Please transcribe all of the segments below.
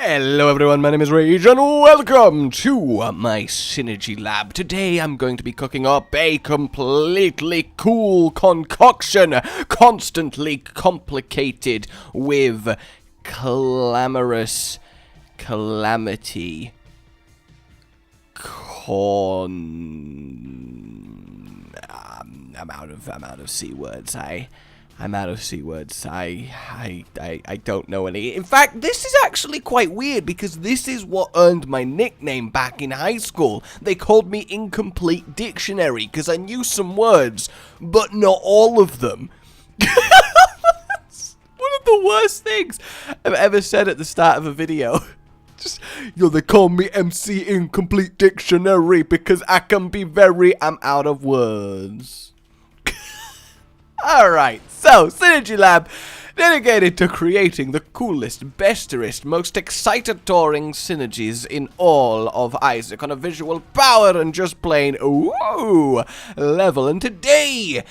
Hello everyone, my name is Rage and welcome to my Synergy Lab. Today I'm going to be cooking up a completely cool concoction, constantly complicated with clamorous calamity. I'm out of C words. I'm out of C words. I don't know any. In fact, this is actually quite weird because this is what earned my nickname back in high school. They called me Incomplete Dictionary because I knew some words, but not all of them. That's one of the worst things I've ever said at the start of a video. Just, they call me MC Incomplete Dictionary because I can be I'm out of words. Alright, so, Synergy Lab, dedicated to creating the coolest, besterest, most excitatoring synergies in all of Isaac on a visual power and just plain, ooh, level. And today,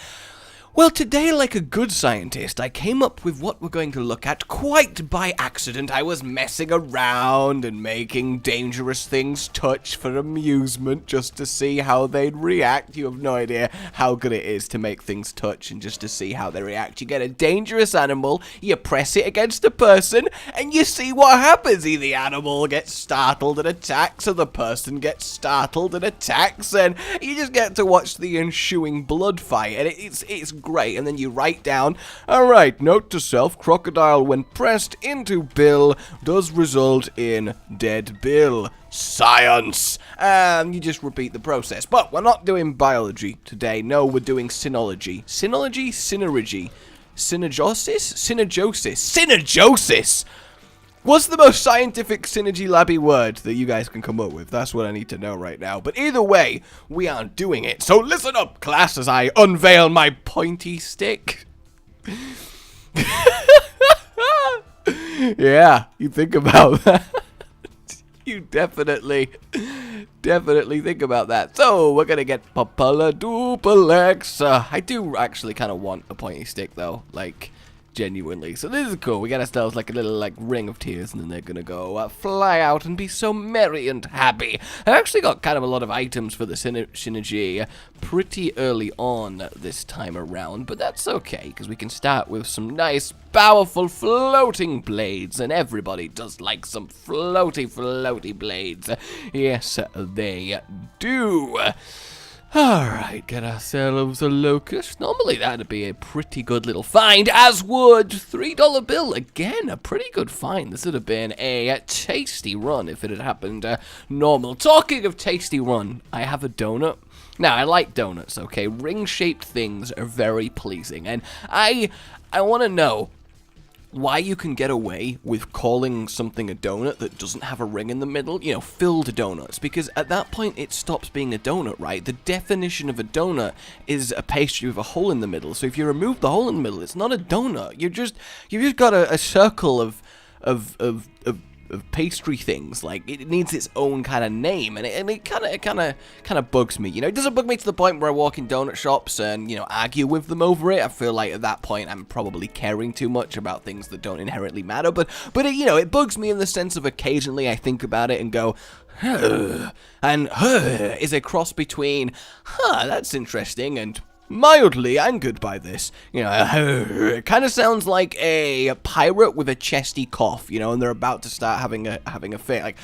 like a good scientist, I came up with what we're going to look at quite by accident. I was messing around and making dangerous things touch for amusement just to see how they'd react. You have no idea how good it is to make things touch and just to see how they react. You get a dangerous animal, you press it against a person, and you see what happens. Either the animal gets startled and attacks, or the person gets startled and attacks, and you just get to watch the ensuing blood fight, and it's great. And then you write down, alright, note to self, crocodile when pressed into Bill does result in dead Bill. Science! And you just repeat the process. But we're not doing biology today. No, we're doing synology. Synology? Synergy. Synergosis! What's the most scientific synergy labby word that you guys can come up with? That's what I need to know right now. But either way, we aren't doing it. So listen up, class, as I unveil my pointy stick. Yeah, you think about that. You definitely think about that. So, we're gonna get Papala-Duplex. I do actually kind of want a pointy stick, though. Like, genuinely. So this is cool. We got ourselves like a little ring of tears, and then they're gonna go fly out and be so merry and happy. I actually got kind of a lot of items for the synergy pretty early on this time around, but that's okay because we can start with some nice, powerful floating blades, and everybody does like some floaty blades. Yes, they do. Alright, get ourselves a locust. Normally that'd be a pretty good little find, as would $3 bill. Again, a pretty good find. This would have been a tasty run if it had happened normal. Talking of tasty run, I have a donut. Now, I like donuts, okay? Ring-shaped things are very pleasing, and I want to know why you can get away with calling something a donut that doesn't have a ring in the middle, you know, filled donuts, because at that point it stops being a donut, right? The definition of a donut is a pastry with a hole in the middle, so if you remove the hole in the middle, it's not a donut. You've just got a circle of pastry things. Like, it needs its own kind of name, and it kind of bugs me, you know. It doesn't bug me to the point where I walk in donut shops and, you know, argue with them over it. I feel like at that point I'm probably caring too much about things that don't inherently matter, but it, you know, it bugs me in the sense of occasionally I think about it and go, huh, and huh is a cross between, that's interesting, and mildly angered by this. You know, it kind of sounds like a pirate with a chesty cough, you know, and they're about to start having a fit, like,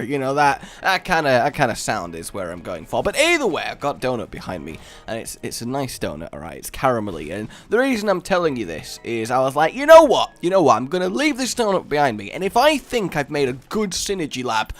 you know, that kind of sound is where I'm going for. But either way, I've got donut behind me, and it's a nice donut, alright, it's caramelly, and the reason I'm telling you this is I was like, you know what, I'm gonna leave this donut behind me, and if I think I've made a good synergy lab,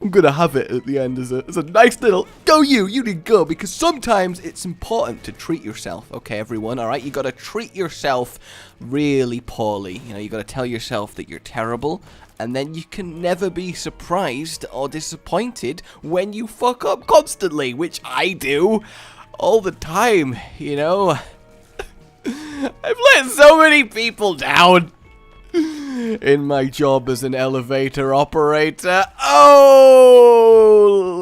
I'm gonna have it at the end as a nice little go you did go, because sometimes it's important to treat yourself, okay everyone, alright? You gotta treat yourself really poorly, you know, you gotta tell yourself that you're terrible, and then you can never be surprised or disappointed when you fuck up constantly, which I do all the time, you know? I've let so many people down in my job as an elevator operator. Oh,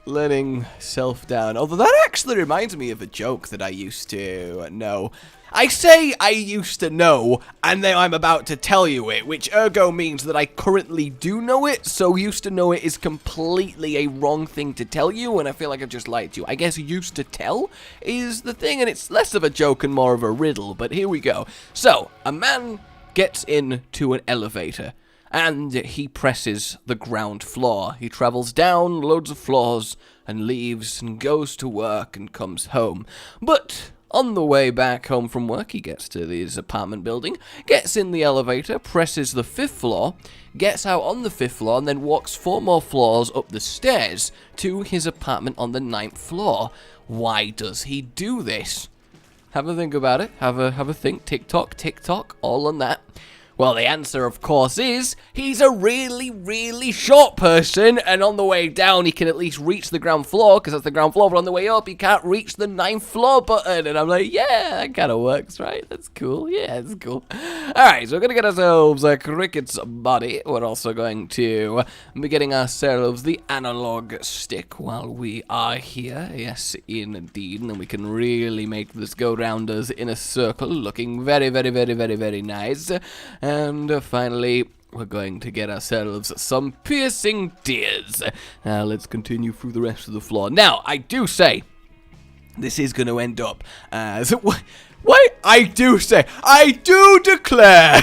letting self down. Although that actually reminds me of a joke that I used to know. I say I used to know, and then I'm about to tell you it, which ergo means that I currently do know it, so used to know it is completely a wrong thing to tell you, and I feel like I just lied to you. I guess used to tell is the thing, and it's less of a joke and more of a riddle, but here we go. So, a man gets into an elevator, and he presses the ground floor. He travels down loads of floors, and leaves, and goes to work, and comes home. But on the way back home from work, he gets to his apartment building, gets in the elevator, presses the 5th floor, gets out on the 5th floor, and then walks 4 more floors up the stairs to his apartment on the 9th floor. Why does he do this? Have a think about it. Have a think. Tick-tock, all on that. Well, the answer, of course, is he's a really, really short person, and on the way down, he can at least reach the ground floor, because that's the ground floor, but on the way up, he can't reach the 9th floor button, and I'm like, yeah, that kind of works, right? That's cool. Yeah, that's cool. Alright, so we're going to get ourselves a cricket's body. We're also going to be getting ourselves the analog stick while we are here. Yes, indeed, and then we can really make this go round us in a circle, looking very, very, very, very, very nice. And finally, we're going to get ourselves some piercing tears. Now, let's continue through the rest of the floor. Now, I do say, this is going to end up as... What? I do declare...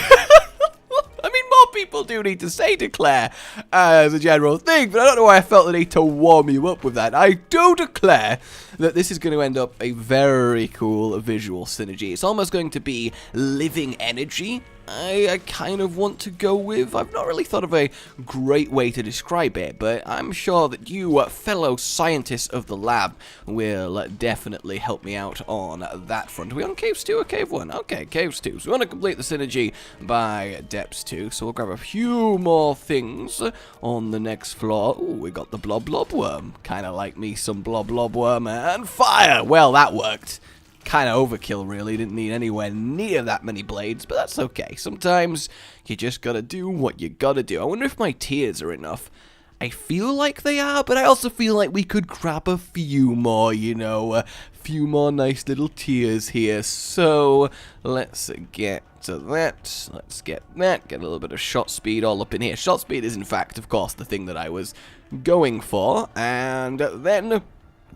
I mean, more people do need to say declare as a general thing, but I don't know why I felt the need to warm you up with that. I do declare that this is going to end up a very cool visual synergy. It's almost going to be living energy. I kind of want to go with. I've not really thought of a great way to describe it, but I'm sure that you fellow scientists of the lab will definitely help me out on that front. Are we on Caves 2 or Cave 1? Okay, Caves 2. So we want to complete the synergy by Depths 2, so we'll grab a few more things on the next floor. Ooh, we got the Blob Blob Worm. Kind of like me some Blob Blob Worm and fire! Well, that worked. Kind of overkill, really. Didn't need anywhere near that many blades, but that's okay. Sometimes you just gotta do what you gotta do. I wonder if my tears are enough. I feel like they are, but I also feel like we could grab a few more, you know, a few more nice little tears here. So let's get to that. Let's get that. Get a little bit of shot speed all up in here. Shot speed is, in fact, of course, the thing that I was going for. And then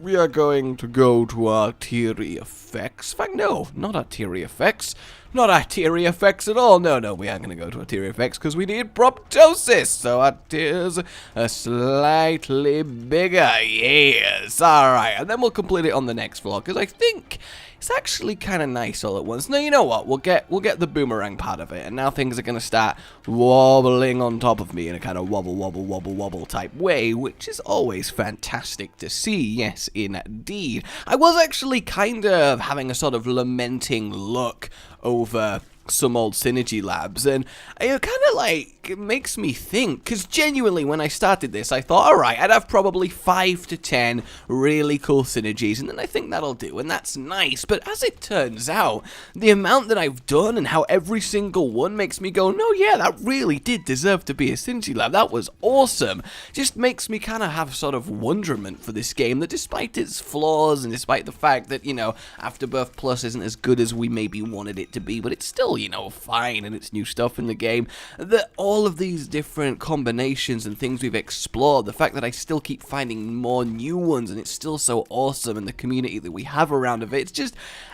we are going to go to our teary effects. In fact, no, not our teary effects. Not our teary effects at all. No, we aren't going to go to our teary effects because we need proptosis. So our tears are slightly bigger. Yes. Alright, and then we'll complete it on the next floor because I think it's actually kind of nice all at once. Now, you know what? We'll get the boomerang part of it, and now things are going to start wobbling on top of me in a kind of wobble type way, which is always fantastic to see. Yes, indeed. I was actually kind of having a sort of lamenting look over some old Synergy labs, and it kind of like it makes me think, because genuinely when I started this I thought, alright, I'd have probably 5 to 10 really cool synergies, and then I think that'll do, and that's nice. But as it turns out, the amount that I've done and how every single one makes me go, no, yeah, that really did deserve to be a Synergy lab, that was awesome. Just makes me kind of have sort of wonderment for this game, that despite its flaws and despite the fact that, you know, Afterbirth Plus isn't as good as we maybe wanted it to be, but it's still, you know, fine, and it's new stuff in the game, that all of these different combinations and things we've explored, the fact that I still keep finding more new ones, and it's still so awesome, and the community that we have around of it,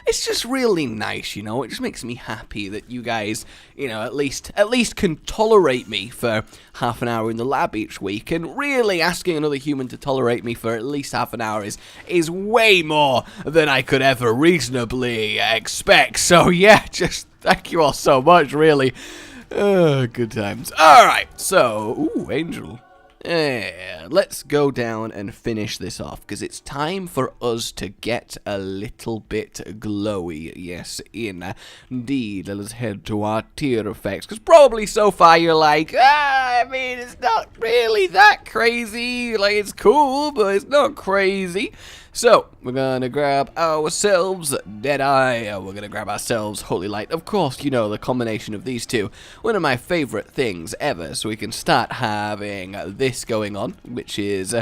it's just really nice, you know. It just makes me happy that you guys, you know, at least can tolerate me for half an hour in the lab each week, and really asking another human to tolerate me for at least half an hour is way more than I could ever reasonably expect. So yeah, just thank you all so much, really. Good times. Alright, so, ooh, Angel. Yeah, let's go down and finish this off, because it's time for us to get a little bit glowy. Yes, indeed. Let's head to our tier effects, because probably so far you're like, I mean, it's not really that crazy. Like, it's cool, but it's not crazy. So, we're gonna grab ourselves Deadeye, we're gonna grab ourselves Holy Light. Of course, you know, the combination of these two, one of my favorite things ever, so we can start having this going on, which is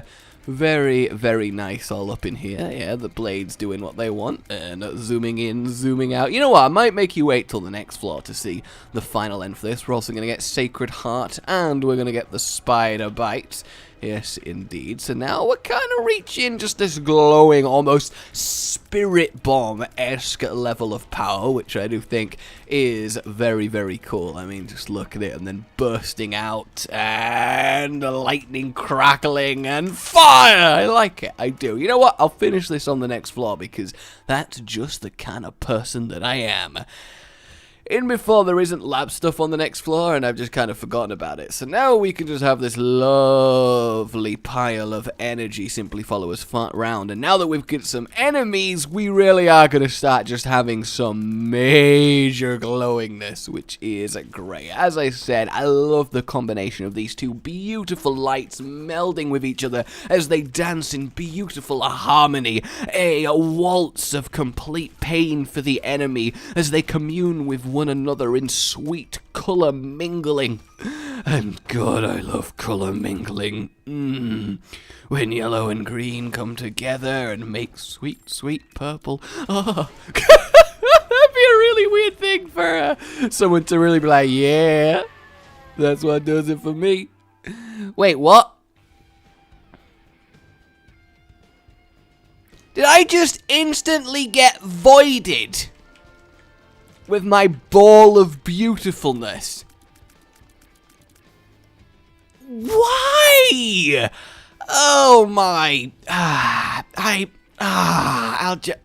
Very, very nice all up in here. Yeah, the blades doing what they want, and zooming in, zooming out. You know what, I might make you wait till the next floor to see the final end for this. We're also going to get Sacred Heart, and we're going to get the Spider Bite. Yes, indeed. So now we're kind of reaching just this glowing, almost Spirit Bomb-esque level of power, which I do think is very, very cool. I mean, just look at it, and then bursting out, and lightning crackling, and fire! I like it, I do. You know what? I'll finish this on the next floor, because that's just the kind of person that I am. In before there isn't lab stuff on the next floor, and I've just kind of forgotten about it. So now we can just have this lovely pile of energy simply follow us around. And now that we've got some enemies, we really are going to start just having some major glowingness, which is great. As I said, I love the combination of these two beautiful lights melding with each other as they dance in beautiful harmony. A waltz of complete pain for the enemy as they commune with one another in sweet colour mingling. And God, I love colour mingling. When yellow and green come together and make sweet, sweet purple. Oh. That'd be a really weird thing for someone to really be like, yeah, that's what does it for me. Wait, what? Did I just instantly get voided with my ball of beautifulness? Why? Oh my. I'll just.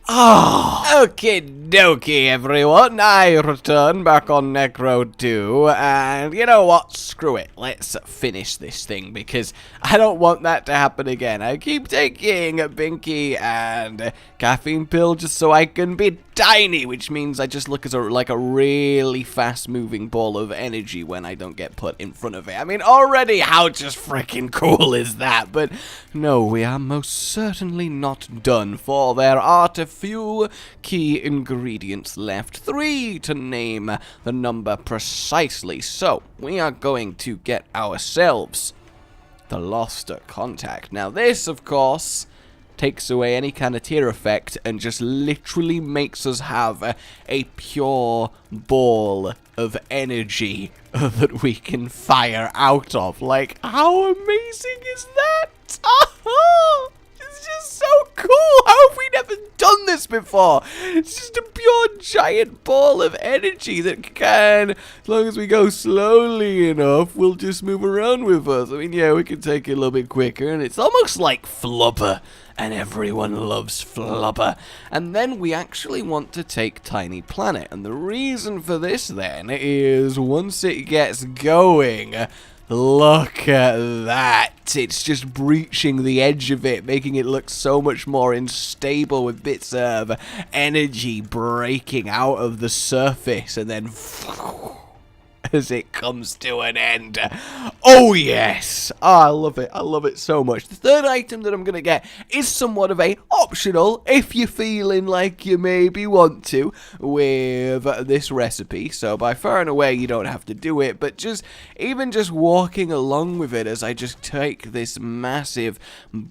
Oh, okie dokie, everyone. I return back on Necro 2, and you know what? Screw it. Let's finish this thing, because I don't want that to happen again. I keep taking Binky and caffeine pill just so I can be tiny, which means I just look as like a really fast-moving ball of energy when I don't get put in front of it. I mean, already, how just freaking cool is that? But no, we are most certainly not done, for there are a few key ingredients left. 3 to name the number precisely. So, we are going to get ourselves the Lost Contact. Now, this, of course, takes away any kind of tear effect and just literally makes us have a pure ball of energy that we can fire out of. Like, how amazing is that? Oh, it's just so cool. How have we never done this before? It's just a pure giant ball of energy that can, as long as we go slowly enough, will just move around with us. I mean, yeah, we can take it a little bit quicker, and it's almost like Flubber. And everyone loves Flubber. And then we actually want to take Tiny Planet. And the reason for this, then, is once it gets going, look at that. It's just breaching the edge of it, making it look so much more unstable with bits of energy breaking out of the surface. And then as it comes to an end. Oh yes! Oh, I love it. I love it so much. The third item that I'm going to get is somewhat of a optional if you're feeling like you maybe want to with this recipe. So by far and away you don't have to do it, but just even just walking along with it as I just take this massive,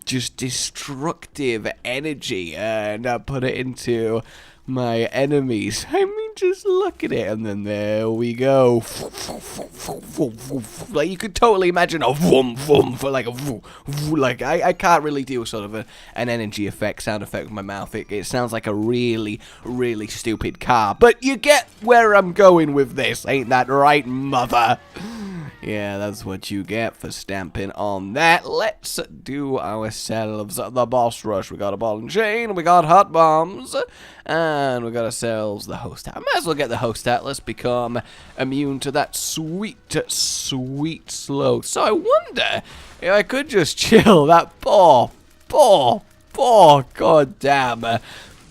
just destructive energy and put it into my enemies. I mean, just look at it, and then there we go. Like, you could totally imagine a vroom vroom for like a vroom, like I can't really do sort of an energy effect, sound effect with my mouth. It sounds like a really, really stupid car, but you get where I'm going with this, ain't that right, mother? Yeah, that's what you get for stamping on that. Let's do ourselves the boss rush. We got a ball and chain, we got hot bombs, and we got ourselves the host hat. I might as well get the host hat. Let's become immune to that sweet, sweet slow. So I wonder if I could just chill that poor, goddamn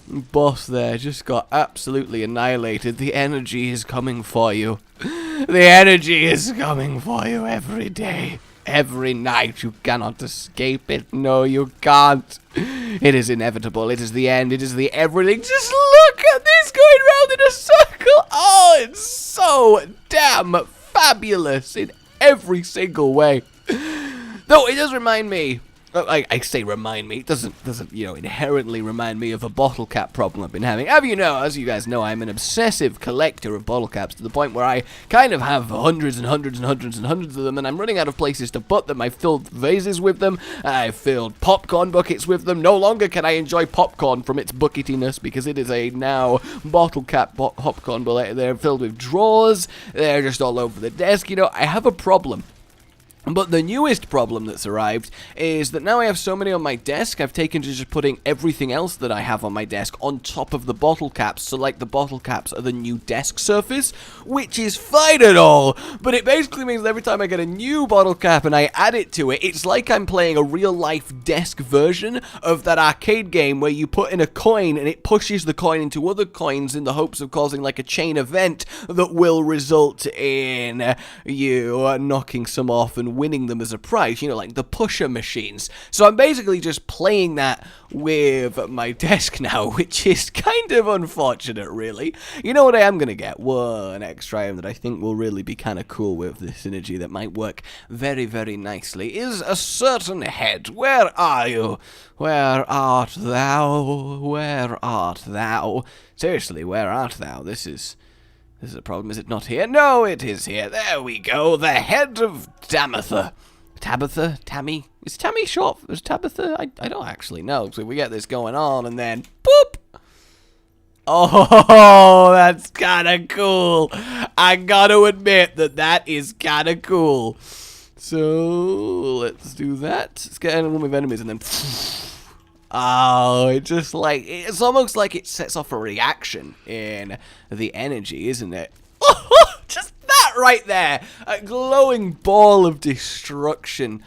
boss there. Just got absolutely annihilated. The energy is coming for you. The energy is coming for you every day, every night. You cannot escape it. No, you can't. It is inevitable. It is the end. It is the everything. Just look at this going round in a circle. Oh, it's so damn fabulous in every single way. Though it does remind me I say remind me. It doesn't inherently remind me of a bottle cap problem I've been having. As you guys know, I'm an obsessive collector of bottle caps to the point where I kind of have hundreds and hundreds and hundreds and hundreds of them, and I'm running out of places to put them. I've filled vases with them. I've filled popcorn buckets with them. No longer can I enjoy popcorn from its bucketiness because it is a now bottle cap popcorn bullet. They're filled with drawers. They're just all over the desk. I have a problem. But the newest problem that's arrived is that now I have so many on my desk, I've taken to just putting everything else that I have on my desk on top of the bottle caps. So, like, the bottle caps are the new desk surface, which is fine and all, but it basically means that every time I get a new bottle cap and I add it to it, it's like I'm playing a real-life desk version of that arcade game where you put in a coin and it pushes the coin into other coins in the hopes of causing, like, a chain event that will result in you knocking some off and winning them as a prize, like the pusher machines. So I'm basically just playing that with my desk now, which is kind of unfortunate, really. You know what I am going to get? One extra item that I think will really be kind of cool with this synergy that might work very, very nicely is a certain head. Where are you? Where art thou? Where art thou? Seriously, where art thou? This is a problem. Is it not here? No, it is here. There we go. The head of Tamitha. Tabitha? Tammy? Is Tammy short? Is Tabitha? I don't actually know. So we get this going on and then boop! Oh, that's kind of cool. I gotta admit that is kind of cool. So let's do that. Let's get in one with enemies and then... Oh, it's almost like it sets off a reaction in the energy, isn't it? Just that right there! A glowing ball of destruction.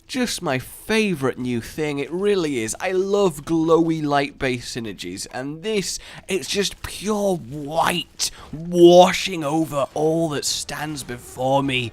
Just my favorite new thing, it really is. I love glowy light-based synergies, and this, it's just pure white washing over all that stands before me.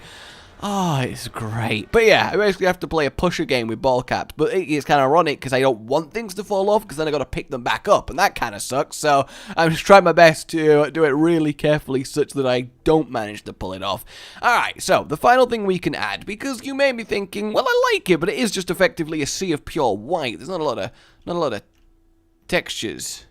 Oh, it's great. But yeah, I basically have to play a pusher game with ball caps. But it's kind of ironic because I don't want things to fall off because then I got to pick them back up. And that kind of sucks. So I'm just trying my best to do it really carefully such that I don't manage to pull it off. Alright, so the final thing we can add, because you may be thinking, well, I like it, but it is just effectively a sea of pure white. There's not a lot of textures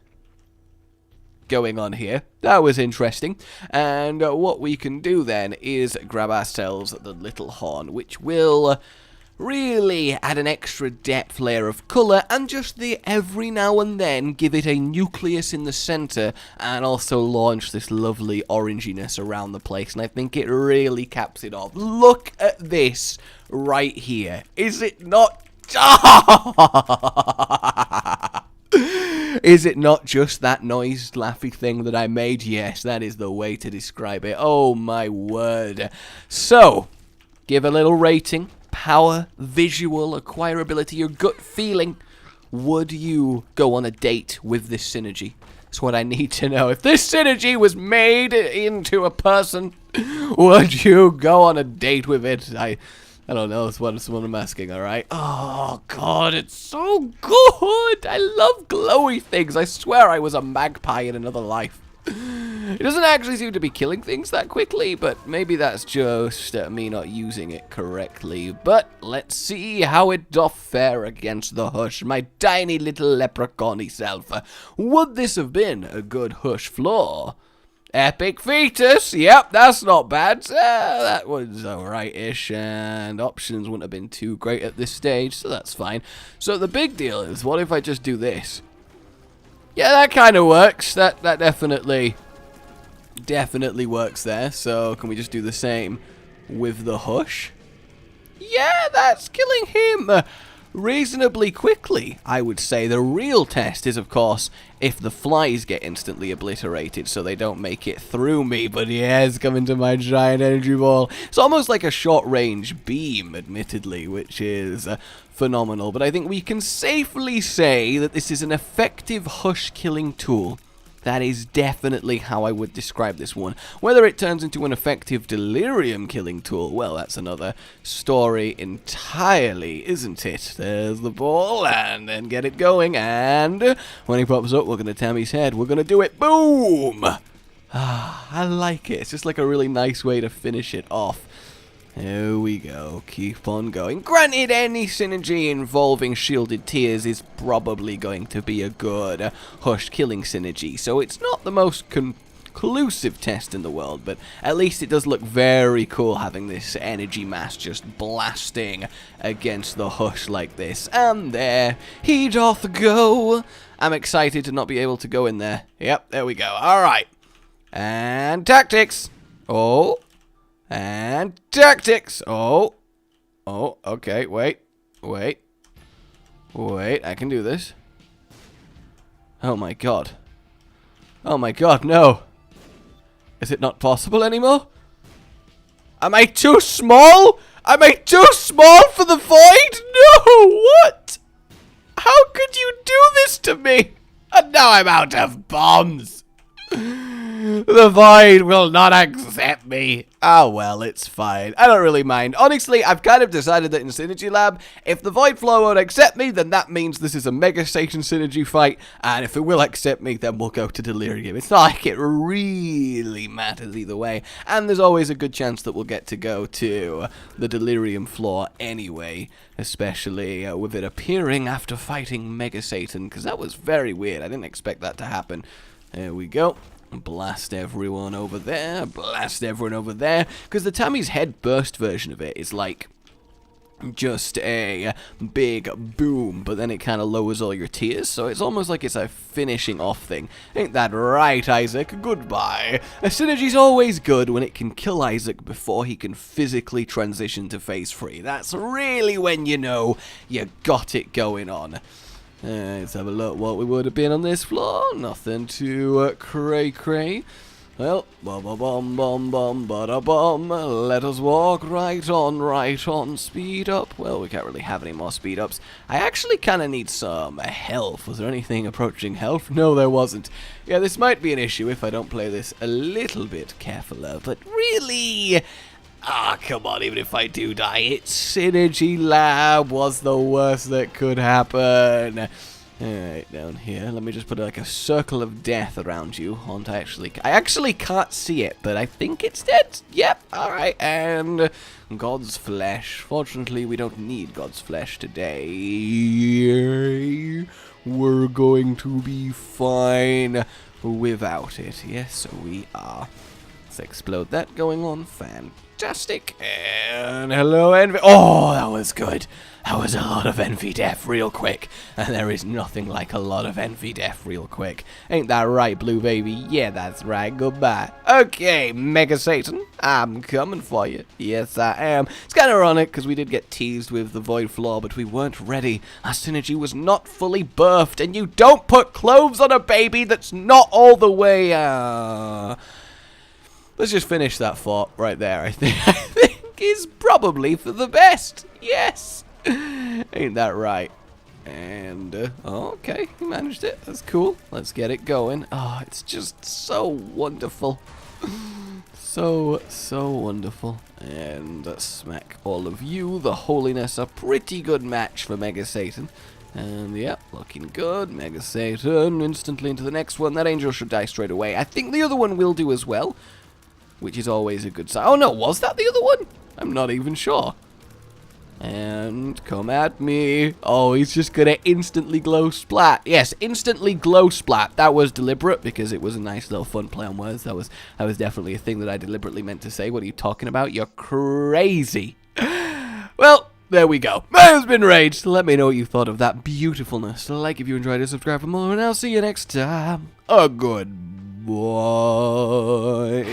going on here. That was interesting. And what we can do then is grab ourselves the little horn, which will really add an extra depth layer of colour and just every now and then give it a nucleus in the centre and also launch this lovely oranginess around the place. And I think it really caps it off. Look at this right here. Is it not... Is it not just that noise laughy thing that I made? Yes, that is the way to describe it. Oh my word. So, give a little rating. Power, visual, acquirability, your gut feeling. Would you go on a date with this synergy? That's what I need to know. If this synergy was made into a person, would you go on a date with it? I don't know, that's what I'm asking, alright? Oh, God, it's so good! I love glowy things. I swear I was a magpie in another life. It doesn't actually seem to be killing things that quickly, but maybe that's just me not using it correctly. But let's see how it doth fare against the Hush, my tiny little leprechaun-y self. Would this have been a good Hush floor? Epic fetus, yep, that's not bad. That was alright-ish, and options wouldn't have been too great at this stage, so that's fine. So the big deal is, what if I just do this? Yeah, that kind of works. That definitely works there. So can we just do the same with the Hush? Yeah, that's killing him reasonably quickly, I would say. The real test is, of course, if the flies get instantly obliterated so they don't make it through me. But yes, coming to my giant energy ball. It's almost like a short-range beam, admittedly, which is phenomenal. But I think we can safely say that this is an effective Hush-killing tool. That is definitely how I would describe this one. Whether it turns into an effective delirium killing tool, well, that's another story entirely, isn't it? There's the ball, and then get it going, and when he pops up, we're going to Tammy's head. We're going to do it. Boom! I like it. It's just like a really nice way to finish it off. Here we go, keep on going. Granted, any synergy involving shielded tears is probably going to be a good hushed killing synergy, so it's not the most conclusive test in the world, but at least it does look very cool having this energy mass just blasting against the hush like this. And there he doth go. I'm excited to not be able to go in there. Yep, there we go. Alright. And tactics. Oh. And tactics. Oh. Oh, okay. Wait. Wait. Wait. I can do this. Oh my god. Oh my god, no. Is it not possible anymore? Am I too small? Am I too small for the void? No, what? How could you do this to me? And now I'm out of bombs. The void will not accept me. Ah, well, it's fine. I don't really mind. Honestly, I've kind of decided that in Synergy Lab, if the void floor won't accept me, then that means this is a Mega Satan Synergy fight, and if it will accept me, then we'll go to Delirium. It's not like it really matters either way, and there's always a good chance that we'll get to go to the Delirium floor anyway, especially with it appearing after fighting Mega Satan, because that was very weird. I didn't expect that to happen. There we go. Blast everyone over there. Blast everyone over there. Because the Tammy's head burst version of it is like just a big boom, but then it kind of lowers all your tears, so it's almost like it's a finishing off thing. Ain't that right, Isaac? Goodbye. A synergy's always good when it can kill Isaac before he can physically transition to phase 3. That's really when you know you got it going on. Let's have a look what we would have been on this floor. Nothing too cray-cray. Well, bum-bum-bum-bum, bada-bum. Let us walk right on, speed up. Well, we can't really have any more speed ups. I actually kind of need some health. Was there anything approaching health? No, there wasn't. Yeah, this might be an issue if I don't play this a little bit carefuler, but really... Ah, come on, even if I do die, it's Synergy Lab. What's the worst that could happen? Alright, down here, let me just put like a circle of death around you. I actually can't see it, but I think it's dead. Yep, alright, and God's flesh. Fortunately, we don't need God's flesh today. We're going to be fine without it. Yes, we are. Let's explode that going on. Fantastic. And hello, Envy. Oh, that was good. That was a lot of Envy Death real quick. And there is nothing like a lot of Envy Death real quick. Ain't that right, Blue Baby? Yeah, that's right. Goodbye. Okay, Mega Satan, I'm coming for you. Yes, I am. It's kind of ironic because we did get teased with the Void Floor, but we weren't ready. Our synergy was not fully birthed, and you don't put clothes on a baby that's not all the way... Let's just finish that thought right there. I think is probably for the best. Yes. Ain't that right? And, oh, okay, he managed it. That's cool. Let's get it going. Oh, it's just so wonderful. So wonderful. And smack all of you. The Holiness, a pretty good match for Mega Satan. And, yeah, looking good. Mega Satan instantly into the next one. That angel should die straight away. I think the other one will do as well, which is always a good sign. Oh, no, was that the other one? I'm not even sure. And come at me. Oh, he's just going to instantly glow splat. Yes, instantly glow splat. That was deliberate because it was a nice little fun play on words. That was definitely a thing that I deliberately meant to say. What are you talking about? You're crazy. Well, there we go. That has been Rage. Let me know what you thought of that beautifulness. Like if you enjoyed it, subscribe for more, and I'll see you next time. A good boy.